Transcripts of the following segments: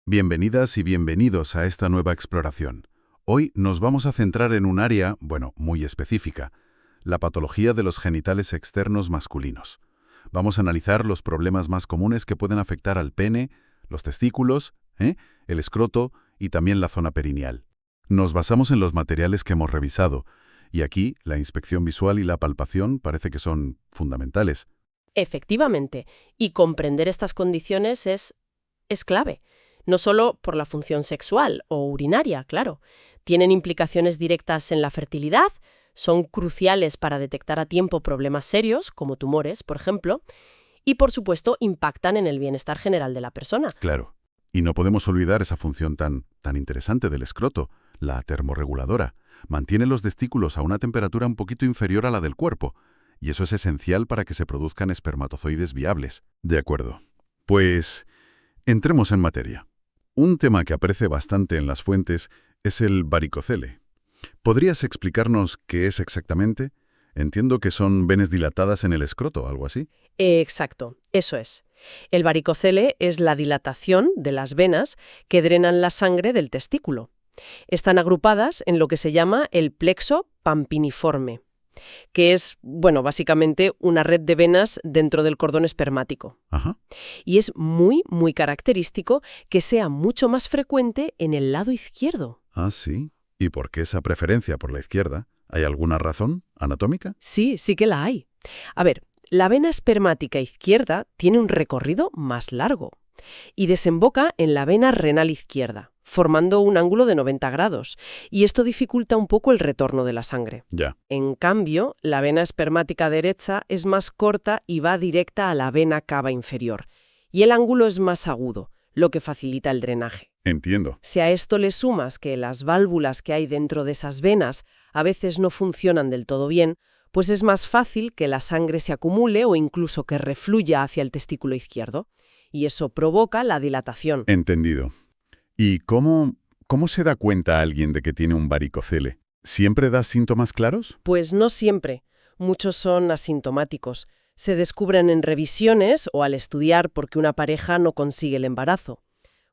Bienvenidas y bienvenidos a esta nueva exploración. Hoy nos vamos a centrar en un área, muy específica, la patología de los genitales externos masculinos. Vamos a analizar los problemas más comunes que pueden afectar al pene, los testículos, el escroto y también la zona perineal. Nos basamos en los materiales que hemos revisado, y aquí la inspección visual y la palpación parece que son fundamentales. Efectivamente, y comprender estas condiciones es clave. No solo por la función sexual o urinaria, claro. Tienen implicaciones directas en la fertilidad, son cruciales para detectar a tiempo problemas serios, como tumores, por ejemplo, y por supuesto impactan en el bienestar general de la persona. Claro. Y no podemos olvidar esa función tan interesante del escroto, la termorreguladora. Mantiene los testículos a una temperatura un poquito inferior a la del cuerpo, y eso es esencial para que se produzcan espermatozoides viables. De acuerdo. Pues entremos en materia. Un tema que aparece bastante en las fuentes es el varicocele. ¿Podrías explicarnos qué es exactamente? Entiendo que son venas dilatadas en el escroto, algo así. Exacto, eso es. El varicocele es la dilatación de las venas que drenan la sangre del testículo. Están agrupadas en lo que se llama el plexo pampiniforme, que es, básicamente una red de venas dentro del cordón espermático. Ajá. Y es muy, muy característico que sea mucho más frecuente en el lado izquierdo. Ah, sí. ¿Y por qué esa preferencia por la izquierda? ¿Hay alguna razón anatómica? Sí que la hay. A ver, la vena espermática izquierda tiene un recorrido más largo y desemboca en la vena renal izquierda, formando un ángulo de 90 grados, y esto dificulta un poco el retorno de la sangre. Ya. En cambio, la vena espermática derecha es más corta y va directa a la vena cava inferior, y el ángulo es más agudo, lo que facilita el drenaje. Entiendo. Si a esto le sumas que las válvulas que hay dentro de esas venas a veces no funcionan del todo bien, pues es más fácil que la sangre se acumule o incluso que refluya hacia el testículo izquierdo, y eso provoca la dilatación. Entendido. ¿Y cómo se da cuenta alguien de que tiene un varicocele? ¿Siempre da síntomas claros? Pues no siempre. Muchos son asintomáticos. Se descubren en revisiones o al estudiar porque una pareja no consigue el embarazo.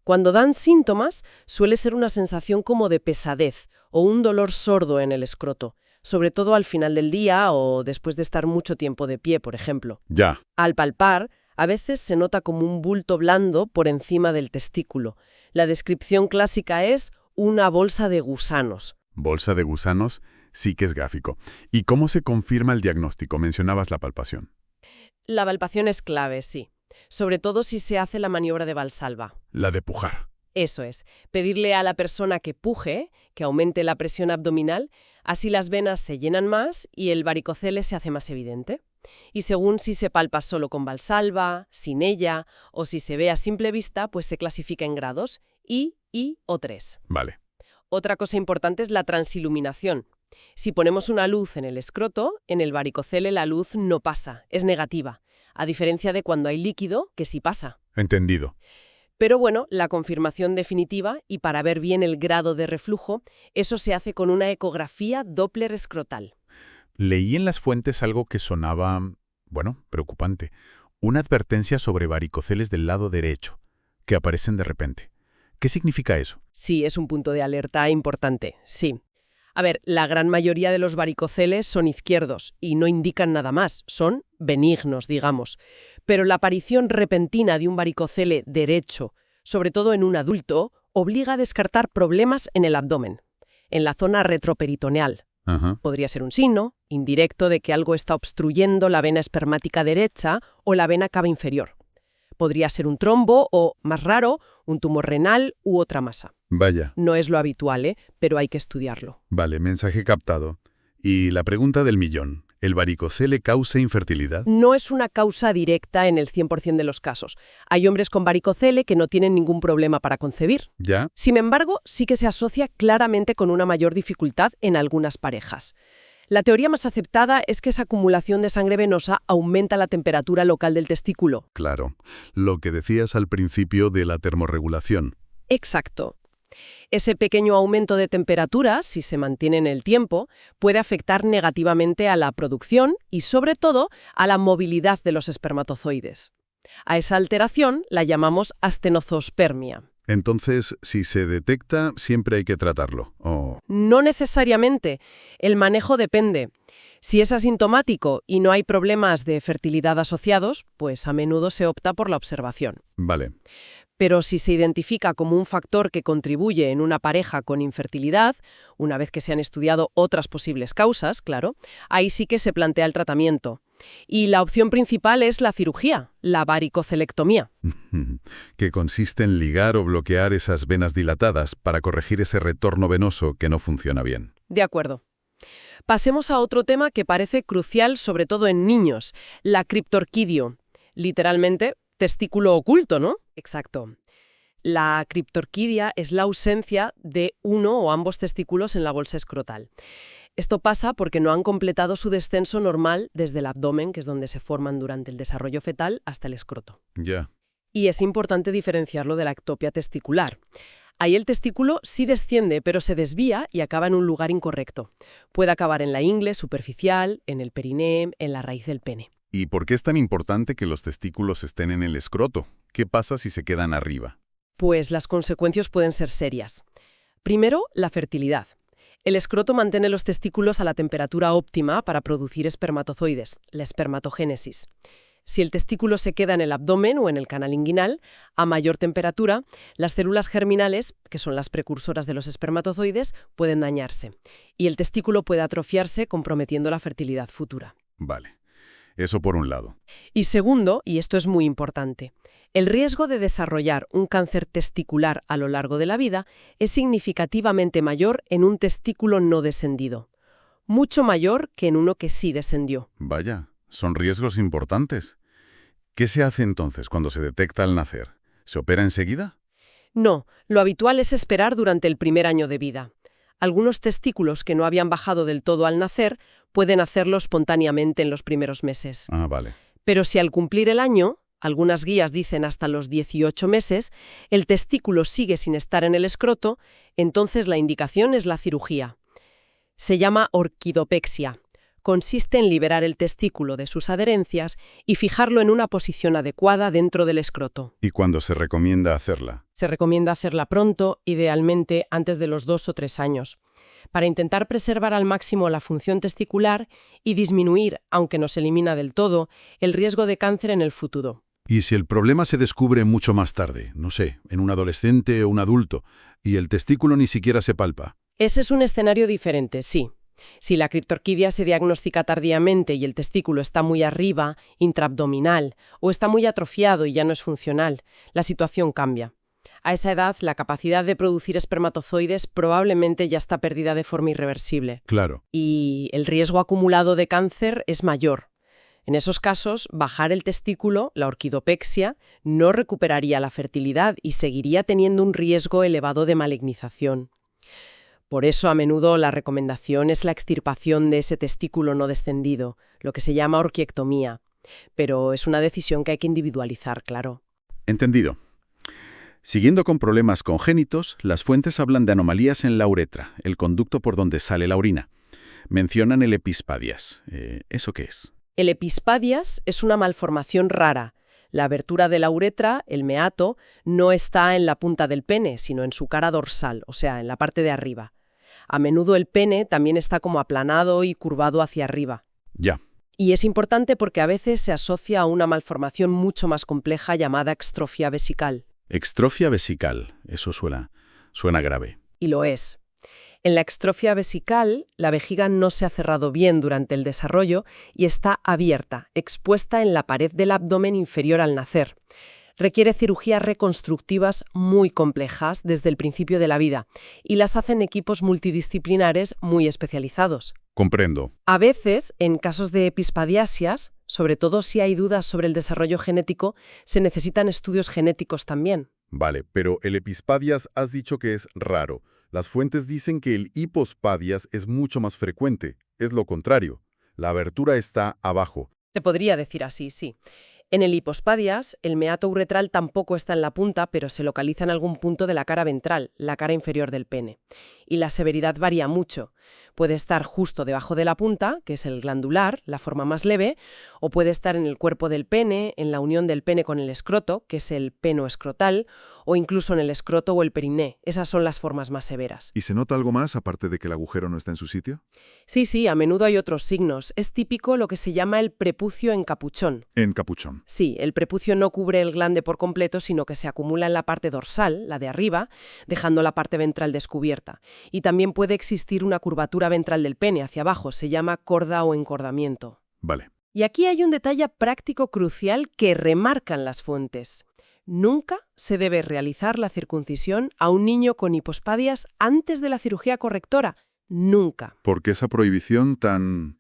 Cuando dan síntomas, suele ser una sensación como de pesadez o un dolor sordo en el escroto, sobre todo al final del día o después de estar mucho tiempo de pie, por ejemplo. Ya. Al palpar, a veces se nota como un bulto blando por encima del testículo. La descripción clásica es una bolsa de gusanos. Bolsa de gusanos sí que es gráfico. ¿Y cómo se confirma el diagnóstico? Mencionabas la palpación. La palpación es clave, sí. Sobre todo si se hace la maniobra de Valsalva. La de pujar. Eso es, pedirle a la persona que puje, que aumente la presión abdominal, así las venas se llenan más y el varicocele se hace más evidente. Y según si se palpa solo con Valsalva, sin ella, o si se ve a simple vista, pues se clasifica en grados I o 3. Vale. Otra cosa importante es la transiluminación. Si ponemos una luz en el escroto, en el varicocele la luz no pasa, es negativa, a diferencia de cuando hay líquido, que sí pasa. Entendido. Pero la confirmación definitiva, y para ver bien el grado de reflujo, eso se hace con una ecografía Doppler escrotal. Leí en las fuentes algo que sonaba, preocupante. Una advertencia sobre varicoceles del lado derecho, que aparecen de repente. ¿Qué significa eso? Sí, es un punto de alerta importante, sí. A ver, la gran mayoría de los varicoceles son izquierdos y no indican nada más, son benignos, digamos. Pero la aparición repentina de un varicocele derecho, sobre todo en un adulto, obliga a descartar problemas en el abdomen, en la zona retroperitoneal. Ajá. Podría ser un signo indirecto de que algo está obstruyendo la vena espermática derecha o la vena cava inferior. Podría ser un trombo o, más raro, un tumor renal u otra masa. Vaya. No es lo habitual, pero hay que estudiarlo. Vale, mensaje captado. Y la pregunta del millón. ¿El varicocele causa infertilidad? No es una causa directa en el 100% de los casos. Hay hombres con varicocele que no tienen ningún problema para concebir. ¿Ya? Sin embargo, sí que se asocia claramente con una mayor dificultad en algunas parejas. La teoría más aceptada es que esa acumulación de sangre venosa aumenta la temperatura local del testículo. Claro. Lo que decías al principio de la termorregulación. Exacto. Ese pequeño aumento de temperatura, si se mantiene en el tiempo, puede afectar negativamente a la producción y, sobre todo, a la movilidad de los espermatozoides. A esa alteración la llamamos astenozoospermia. Entonces, si se detecta, siempre hay que tratarlo. Oh, No necesariamente. El manejo depende. Si es asintomático y no hay problemas de fertilidad asociados, pues a menudo se opta por la observación. vale. Pero si se identifica como un factor que contribuye en una pareja con infertilidad, una vez que se han estudiado otras posibles causas, claro, ahí sí que se plantea el tratamiento. Y la opción principal es la cirugía, la varicocelectomía. Que consiste en ligar o bloquear esas venas dilatadas para corregir ese retorno venoso que no funciona bien. De acuerdo. Pasemos a otro tema que parece crucial, sobre todo en niños, la criptorquidio. Literalmente, testículo oculto, ¿no? Exacto. La criptorquidia es la ausencia de uno o ambos testículos en la bolsa escrotal. Esto pasa porque no han completado su descenso normal desde el abdomen, que es donde se forman durante el desarrollo fetal, hasta el escroto. Ya. Y es importante diferenciarlo de la ectopia testicular. Ahí el testículo sí desciende, pero se desvía y acaba en un lugar incorrecto. Puede acabar en la ingle superficial, en el periné, en la raíz del pene. ¿Y por qué es tan importante que los testículos estén en el escroto? ¿Qué pasa si se quedan arriba? Pues las consecuencias pueden ser serias. Primero, la fertilidad. El escroto mantiene los testículos a la temperatura óptima para producir espermatozoides, la espermatogénesis. Si el testículo se queda en el abdomen o en el canal inguinal, a mayor temperatura, las células germinales, que son las precursoras de los espermatozoides, pueden dañarse. Y el testículo puede atrofiarse, comprometiendo la fertilidad futura. Vale. Eso por un lado. Y segundo, y esto es muy importante, el riesgo de desarrollar un cáncer testicular a lo largo de la vida es significativamente mayor en un testículo no descendido. Mucho mayor que en uno que sí descendió. Vaya, son riesgos importantes. ¿Qué se hace entonces cuando se detecta al nacer? ¿Se opera enseguida? No, lo habitual es esperar durante el primer año de vida. Algunos testículos que no habían bajado del todo al nacer pueden hacerlo espontáneamente en los primeros meses. Ah, vale. Pero si al cumplir el año, algunas guías dicen hasta los 18 meses, el testículo sigue sin estar en el escroto, entonces la indicación es la cirugía. Se llama orquidopexia. Consiste en liberar el testículo de sus adherencias y fijarlo en una posición adecuada dentro del escroto. ¿Y cuándo se recomienda hacerla? Se recomienda hacerla pronto, idealmente antes de los 2 o 3 años, para intentar preservar al máximo la función testicular y disminuir, aunque no se elimina del todo, el riesgo de cáncer en el futuro. ¿Y si el problema se descubre mucho más tarde, no sé, en un adolescente o un adulto, y el testículo ni siquiera se palpa? Ese es un escenario diferente, sí. Si la criptorquidia se diagnostica tardíamente y el testículo está muy arriba, intraabdominal, o está muy atrofiado y ya no es funcional, la situación cambia. A esa edad, la capacidad de producir espermatozoides probablemente ya está perdida de forma irreversible. Claro. Y el riesgo acumulado de cáncer es mayor. En esos casos, bajar el testículo, la orquidopexia, no recuperaría la fertilidad y seguiría teniendo un riesgo elevado de malignización. Por eso, a menudo, la recomendación es la extirpación de ese testículo no descendido, lo que se llama orquiectomía. Pero es una decisión que hay que individualizar, claro. Entendido. Siguiendo con problemas congénitos, las fuentes hablan de anomalías en la uretra, el conducto por donde sale la orina. Mencionan el epispadias. ¿Eso qué es? El epispadias es una malformación rara. La abertura de la uretra, el meato, no está en la punta del pene, sino en su cara dorsal, o sea, en la parte de arriba. A menudo el pene también está como aplanado y curvado hacia arriba. Ya. Y es importante porque a veces se asocia a una malformación mucho más compleja llamada extrofia vesical. Extrofia vesical. Eso suena grave. Y lo es. En la extrofia vesical, la vejiga no se ha cerrado bien durante el desarrollo y está abierta, expuesta en la pared del abdomen inferior al nacer. Requiere cirugías reconstructivas muy complejas desde el principio de la vida y las hacen equipos multidisciplinares muy especializados. Comprendo. A veces, en casos de epispadiasias, sobre todo si hay dudas sobre el desarrollo genético, se necesitan estudios genéticos también. Vale, pero el epispadias has dicho que es raro. Las fuentes dicen que el hipospadias es mucho más frecuente. Es lo contrario. La abertura está abajo. Se podría decir así, sí. En el hipospadias, el meato uretral tampoco está en la punta, pero se localiza en algún punto de la cara ventral, la cara inferior del pene. y la severidad varía mucho. Puede estar justo debajo de la punta, que es el glandular, la forma más leve, o puede estar en el cuerpo del pene, en la unión del pene con el escroto, que es el peno escrotal, o incluso en el escroto o el periné. Esas son las formas más severas. ¿Y se nota algo más aparte de que el agujero no está en su sitio? Sí, a menudo hay otros signos. Es típico lo que se llama el prepucio en capuchón. En capuchón. Sí, el prepucio no cubre el glande por completo, sino que se acumula en la parte dorsal, la de arriba, dejando la parte ventral descubierta. Y también puede existir una curvatura ventral del pene hacia abajo, se llama corda o encordamiento. Vale. Y aquí hay un detalle práctico crucial que remarcan las fuentes. Nunca se debe realizar la circuncisión a un niño con hipospadias antes de la cirugía correctora. Nunca. ¿Por qué esa prohibición tan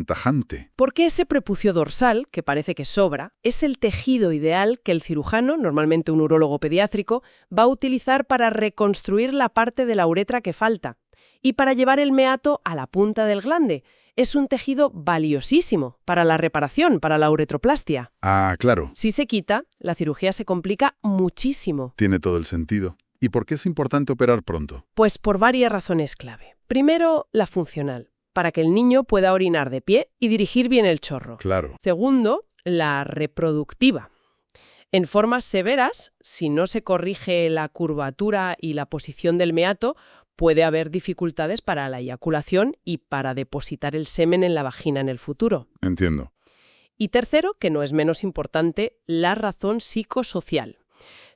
tajante? Porque ese prepucio dorsal, que parece que sobra, es el tejido ideal que el cirujano, normalmente un urólogo pediátrico, va a utilizar para reconstruir la parte de la uretra que falta y para llevar el meato a la punta del glande. Es un tejido valiosísimo para la reparación, para la uretroplastia. Ah, claro. Si se quita, la cirugía se complica muchísimo. Tiene todo el sentido. ¿Y por qué es importante operar pronto? Pues por varias razones clave. Primero, la funcional, para que el niño pueda orinar de pie y dirigir bien el chorro. Claro. Segundo, la reproductiva. En formas severas, si no se corrige la curvatura y la posición del meato, puede haber dificultades para la eyaculación y para depositar el semen en la vagina en el futuro. Entiendo. Y tercero, que no es menos importante, la razón psicosocial.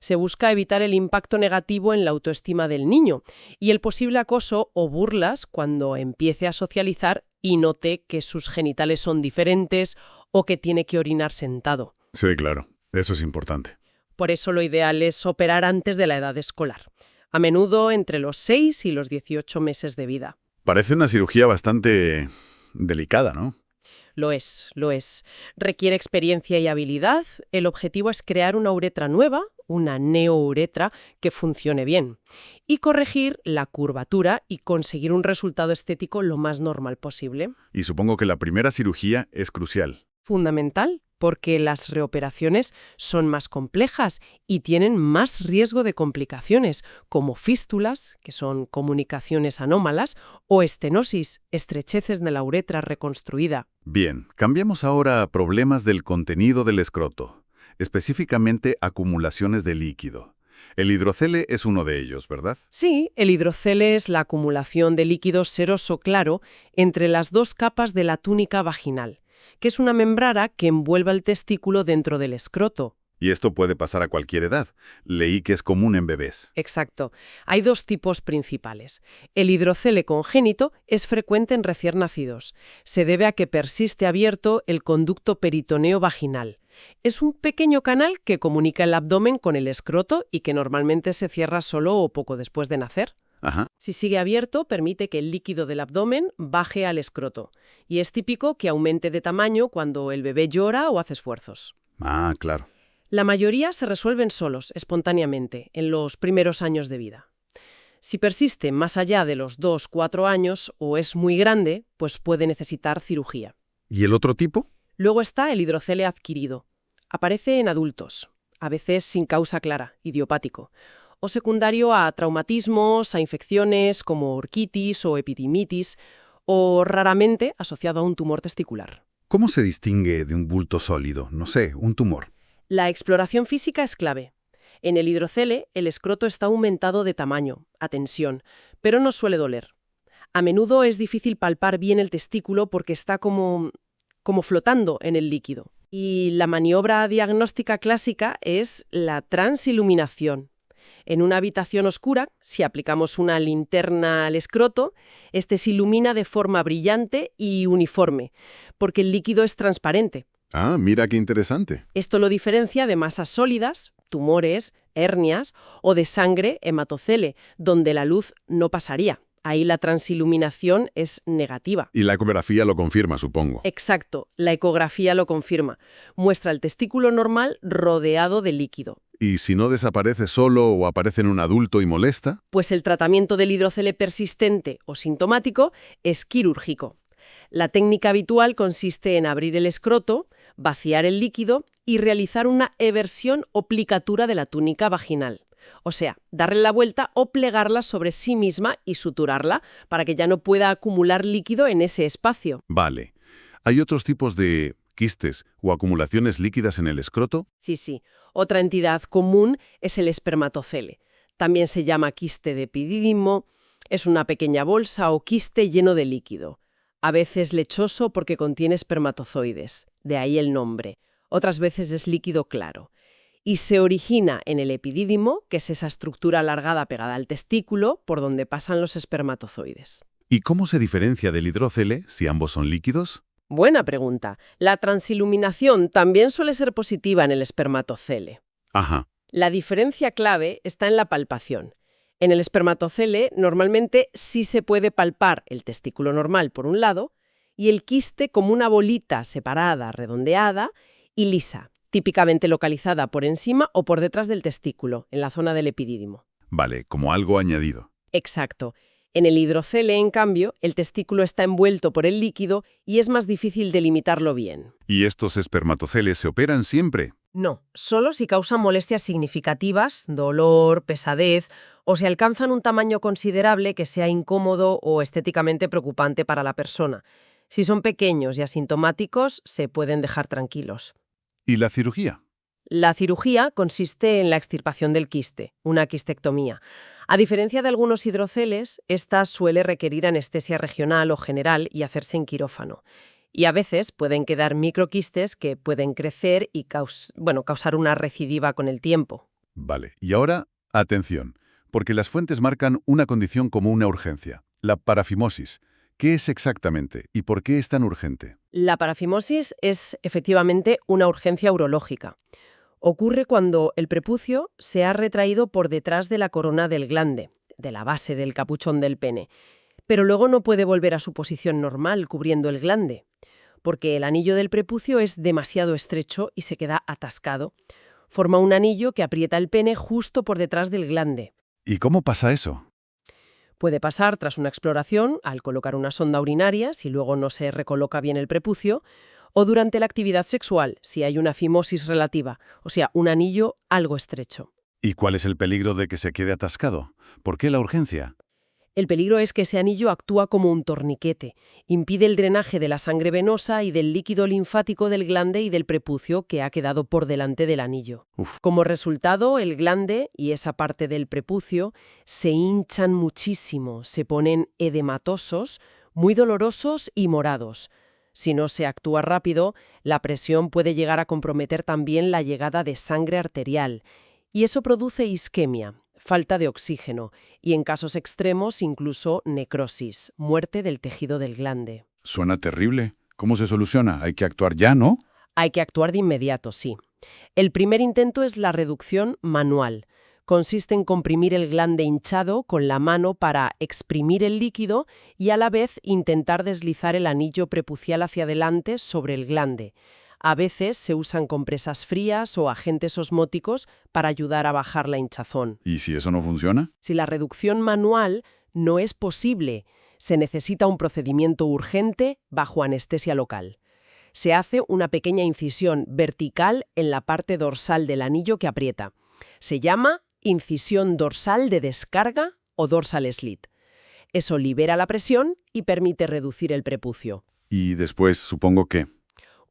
Se busca evitar el impacto negativo en la autoestima del niño y el posible acoso o burlas cuando empiece a socializar y note que sus genitales son diferentes o que tiene que orinar sentado. Sí, claro. Eso es importante. Por eso lo ideal es operar antes de la edad escolar, a menudo entre los 6 y los 18 meses de vida. Parece una cirugía bastante delicada, ¿no? Lo es. Requiere experiencia y habilidad. El objetivo es crear una uretra nueva, una neouretra, que funcione bien, y corregir la curvatura y conseguir un resultado estético lo más normal posible. Y supongo que la primera cirugía es crucial. Fundamental, porque las reoperaciones son más complejas y tienen más riesgo de complicaciones, como fístulas, que son comunicaciones anómalas, o estenosis, estrecheces de la uretra reconstruida. Bien, cambiemos ahora a problemas del contenido del escroto, específicamente acumulaciones de líquido. El hidrocele es uno de ellos, ¿verdad? Sí, el hidrocele es la acumulación de líquido seroso claro entre las dos capas de la túnica vaginal, que es una membrana que envuelve el testículo dentro del escroto. Y esto puede pasar a cualquier edad. Leí que es común en bebés. Exacto. Hay dos tipos principales. El hidrocele congénito es frecuente en recién nacidos. Se debe a que persiste abierto el conducto peritoneo vaginal. Es un pequeño canal que comunica el abdomen con el escroto y que normalmente se cierra solo o poco después de nacer. Ajá. Si sigue abierto, permite que el líquido del abdomen baje al escroto. Y es típico que aumente de tamaño cuando el bebé llora o hace esfuerzos. Ah, claro. La mayoría se resuelven solos, espontáneamente, en los primeros años de vida. Si persiste más allá de los 2-4 años o es muy grande, pues puede necesitar cirugía. ¿Y el otro tipo? Luego está el hidrocele adquirido. Aparece en adultos, a veces sin causa clara, idiopático, o secundario a traumatismos, a infecciones como orquitis o epidimitis, o raramente asociado a un tumor testicular. ¿Cómo se distingue de un bulto sólido? No sé, un tumor. La exploración física es clave. En el hidrocele, el escroto está aumentado de tamaño, a tensión, pero no suele doler. A menudo es difícil palpar bien el testículo porque está como flotando en el líquido. Y la maniobra diagnóstica clásica es la transiluminación. En una habitación oscura, si aplicamos una linterna al escroto, este se ilumina de forma brillante y uniforme, porque el líquido es transparente. Ah, mira qué interesante. Esto lo diferencia de masas sólidas, tumores, hernias o de sangre, hematocele, donde la luz no pasaría. Ahí la transiluminación es negativa. Y la ecografía lo confirma, supongo. Exacto, la ecografía lo confirma. Muestra el testículo normal rodeado de líquido. ¿Y si no desaparece solo o aparece en un adulto y molesta? Pues el tratamiento del hidrocele persistente o sintomático es quirúrgico. La técnica habitual consiste en abrir el escroto, vaciar el líquido y realizar una eversión o plicatura de la túnica vaginal. O sea, darle la vuelta o plegarla sobre sí misma y suturarla para que ya no pueda acumular líquido en ese espacio. Vale. ¿Hay otros tipos de quistes o acumulaciones líquidas en el escroto? Sí, sí. Otra entidad común es el espermatocele. También se llama quiste de epidídimo. Es una pequeña bolsa o quiste lleno de líquido. A veces lechoso porque contiene espermatozoides, de ahí el nombre. Otras veces es líquido claro. Y se origina en el epidídimo, que es esa estructura alargada pegada al testículo por donde pasan los espermatozoides. ¿Y cómo se diferencia del hidrocele si ambos son líquidos? Buena pregunta. La transiluminación también suele ser positiva en el espermatocele. Ajá. La diferencia clave está en la palpación. En el espermatocele normalmente sí se puede palpar el testículo normal por un lado y el quiste como una bolita separada, redondeada y lisa, típicamente localizada por encima o por detrás del testículo, en la zona del epidídimo. Vale, como algo añadido. Exacto. En el hidrocele, en cambio, el testículo está envuelto por el líquido y es más difícil delimitarlo bien. ¿Y estos espermatoceles se operan siempre? No, solo si causan molestias significativas, dolor, pesadez, o si alcanzan un tamaño considerable que sea incómodo o estéticamente preocupante para la persona. Si son pequeños y asintomáticos, se pueden dejar tranquilos. ¿Y la cirugía? La cirugía consiste en la extirpación del quiste, una quistectomía. A diferencia de algunos hidroceles, esta suele requerir anestesia regional o general y hacerse en quirófano. Y a veces pueden quedar microquistes que pueden crecer y causar una recidiva con el tiempo. Vale. Y ahora, atención, porque las fuentes marcan una condición como una urgencia, la parafimosis. ¿Qué es exactamente y por qué es tan urgente? La parafimosis es efectivamente una urgencia urológica. Ocurre cuando el prepucio se ha retraído por detrás de la corona del glande, de la base del capuchón del pene, pero luego no puede volver a su posición normal cubriendo el glande, porque el anillo del prepucio es demasiado estrecho y se queda atascado. Forma un anillo que aprieta el pene justo por detrás del glande. ¿Y cómo pasa eso? Puede pasar tras una exploración, al colocar una sonda urinaria, si luego no se recoloca bien el prepucio, o durante la actividad sexual, si hay una fimosis relativa, o sea, un anillo algo estrecho. ¿Y cuál es el peligro de que se quede atascado? ¿Por qué la urgencia? El peligro es que ese anillo actúa como un torniquete, impide el drenaje de la sangre venosa y del líquido linfático del glande y del prepucio que ha quedado por delante del anillo. Uf. Como resultado, el glande y esa parte del prepucio se hinchan muchísimo, se ponen edematosos, muy dolorosos y morados. Si no se actúa rápido, la presión puede llegar a comprometer también la llegada de sangre arterial, y eso produce isquemia, falta de oxígeno, y en casos extremos incluso necrosis, muerte del tejido del glande. Suena terrible. ¿Cómo se soluciona? Hay que actuar ya, ¿no? Hay que actuar de inmediato, sí. El primer intento es la reducción manual. Consiste en comprimir el glande hinchado con la mano para exprimir el líquido y a la vez intentar deslizar el anillo prepucial hacia adelante sobre el glande. A veces se usan compresas frías o agentes osmóticos para ayudar a bajar la hinchazón. ¿Y si eso no funciona? Si la reducción manual no es posible, se necesita un procedimiento urgente bajo anestesia local. Se hace una pequeña incisión vertical en la parte dorsal del anillo que aprieta. Se llama incisión dorsal de descarga o dorsal slit. Eso libera la presión y permite reducir el prepucio. Y después, supongo que...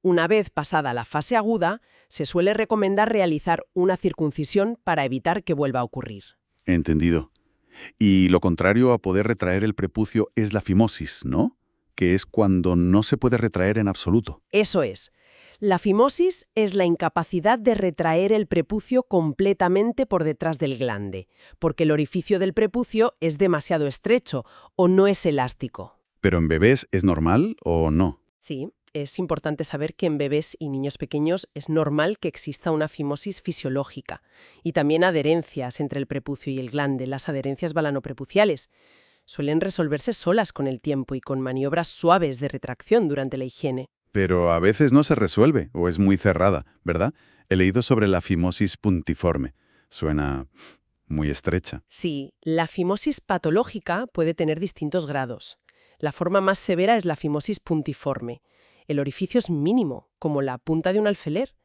Una vez pasada la fase aguda, se suele recomendar realizar una circuncisión para evitar que vuelva a ocurrir. Entendido. Y lo contrario a poder retraer el prepucio es la fimosis, ¿no? Que es cuando no se puede retraer en absoluto. Eso es. La fimosis es la incapacidad de retraer el prepucio completamente por detrás del glande, porque el orificio del prepucio es demasiado estrecho o no es elástico. ¿Pero en bebés es normal o no? Sí, es importante saber que en bebés y niños pequeños es normal que exista una fimosis fisiológica y también adherencias entre el prepucio y el glande, las adherencias balanoprepuciales. Suelen resolverse solas con el tiempo y con maniobras suaves de retracción durante la higiene. Pero a veces no se resuelve o es muy cerrada, ¿verdad? He leído sobre la fimosis puntiforme. Suena muy estrecha. Sí, la fimosis patológica puede tener distintos grados. La forma más severa es la fimosis puntiforme. El orificio es mínimo, como la punta de un alfiler.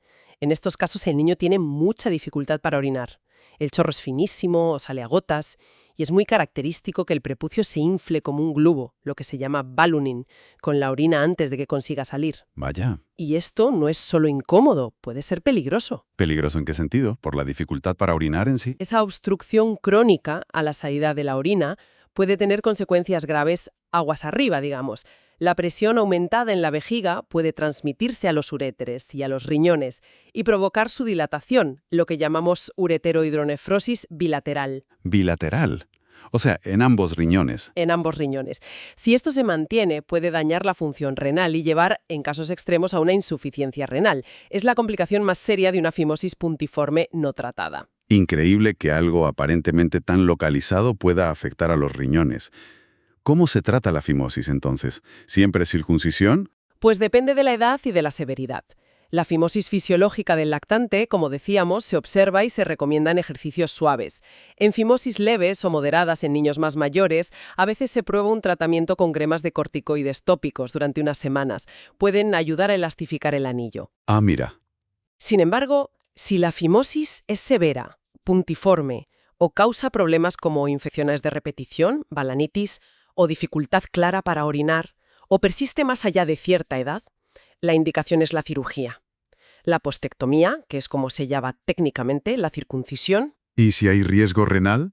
En estos casos el niño tiene mucha dificultad para orinar. El chorro es finísimo o sale a gotas, y es muy característico que el prepucio se infle como un globo, lo que se llama ballooning, con la orina antes de que consiga salir. Vaya. Y esto no es solo incómodo, puede ser peligroso. ¿Peligroso en qué sentido? ¿Por la dificultad para orinar en sí? Esa obstrucción crónica a la salida de la orina puede tener consecuencias graves aguas arriba, digamos. La presión aumentada en la vejiga puede transmitirse a los uréteres y a los riñones y provocar su dilatación, lo que llamamos ureterohidronefrosis bilateral. Bilateral. O sea, en ambos riñones. En ambos riñones. Si esto se mantiene, puede dañar la función renal y llevar, en casos extremos, a una insuficiencia renal. Es la complicación más seria de una fimosis puntiforme no tratada. Increíble que algo aparentemente tan localizado pueda afectar a los riñones. ¿Cómo se trata la fimosis entonces? ¿Siempre circuncisión? Pues depende de la edad y de la severidad. La fimosis fisiológica del lactante, como decíamos, se observa y se recomiendan ejercicios suaves. En fimosis leves o moderadas en niños más mayores, a veces se prueba un tratamiento con cremas de corticoides tópicos durante unas semanas. Pueden ayudar a elastificar el anillo. Ah, mira. Sin embargo, si la fimosis es severa, puntiforme o causa problemas como infecciones de repetición, balanitis o dificultad clara para orinar, o persiste más allá de cierta edad, la indicación es la cirugía. La postectomía, que es como se llama técnicamente la circuncisión. ¿Y si hay riesgo renal?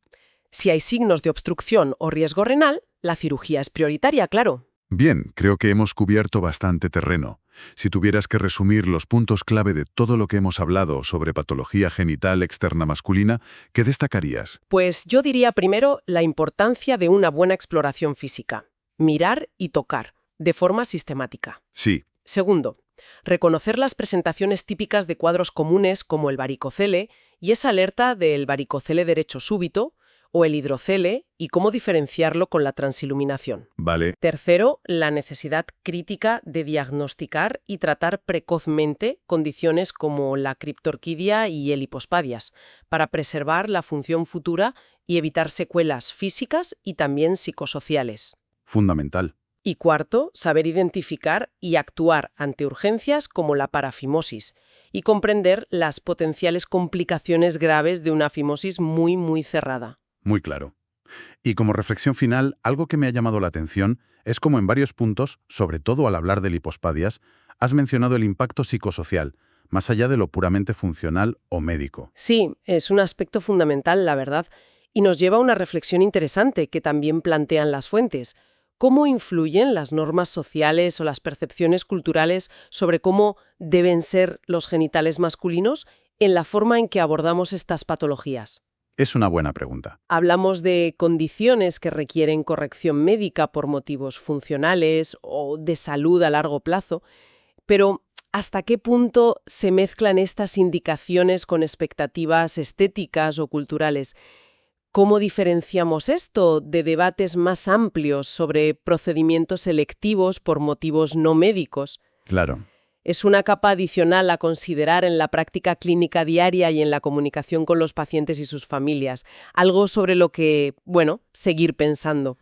Si hay signos de obstrucción o riesgo renal, la cirugía es prioritaria, claro. Bien, creo que hemos cubierto bastante terreno. Si tuvieras que resumir los puntos clave de todo lo que hemos hablado sobre patología genital externa masculina, ¿qué destacarías? Pues yo diría primero la importancia de una buena exploración física. Mirar y tocar, de forma sistemática. Sí. Segundo, reconocer las presentaciones típicas de cuadros comunes como el varicocele y esa alerta del varicocele derecho súbito o el hidrocele y cómo diferenciarlo con la transiluminación. Vale. Tercero, la necesidad crítica de diagnosticar y tratar precozmente condiciones como la criptorquidia y el hipospadias, para preservar la función futura y evitar secuelas físicas y también psicosociales. Fundamental. Y cuarto, saber identificar y actuar ante urgencias como la parafimosis y comprender las potenciales complicaciones graves de una fimosis muy cerrada. Muy claro. Y como reflexión final, algo que me ha llamado la atención es como en varios puntos, sobre todo al hablar del hipospadias, has mencionado el impacto psicosocial, más allá de lo puramente funcional o médico. Sí, es un aspecto fundamental, la verdad, y nos lleva a una reflexión interesante que también plantean las fuentes. ¿Cómo influyen las normas sociales o las percepciones culturales sobre cómo deben ser los genitales masculinos en la forma en que abordamos estas patologías? Es una buena pregunta. Hablamos de condiciones que requieren corrección médica por motivos funcionales o de salud a largo plazo, pero ¿hasta qué punto se mezclan estas indicaciones con expectativas estéticas o culturales? ¿Cómo diferenciamos esto de debates más amplios sobre procedimientos selectivos por motivos no médicos? Claro. Es una capa adicional a considerar en la práctica clínica diaria y en la comunicación con los pacientes y sus familias, algo sobre lo que, seguir pensando.